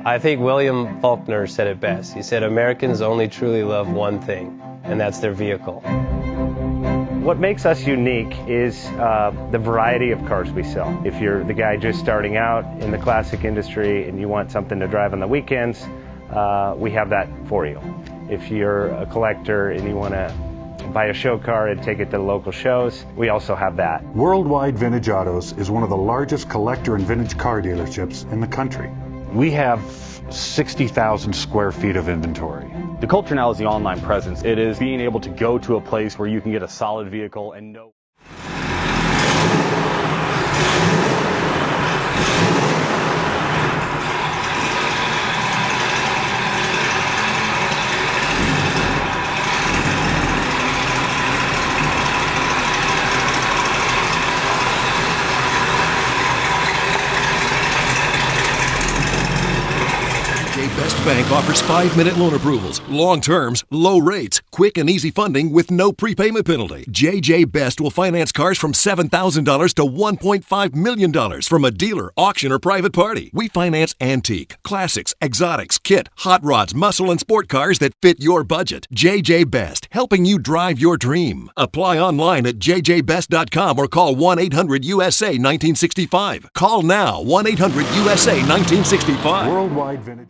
I think William Faulkner said it best. He said, Americans only truly love one thing, and that's their vehicle. What makes us unique is the variety of cars we sell. If you're the guy just starting out in the classic industry and you want something to drive on the weekends, we have that for you. If you're a collector and you want to buy a show car and take it to the local shows, we also have that. Worldwide Vintage Autos is one of the largest collector and vintage car dealerships in the country. We have 60,000 square feet of inventory. The culture now is the online presence. It is being able to go to a place where you can get a solid vehicle and know. Best Bank offers 5-minute loan approvals, long terms, low rates, quick and easy funding with no prepayment penalty. JJ Best will finance cars from $7,000 to $1.5 million from a dealer, auction, or private party. We finance antique, classics, exotics, kit, hot rods, muscle, and sport cars that fit your budget. JJ Best, helping you drive your dream. Apply online at jjbest.com or call 1-800-USA-1965. Call now, 1-800-USA-1965. Worldwide Vintage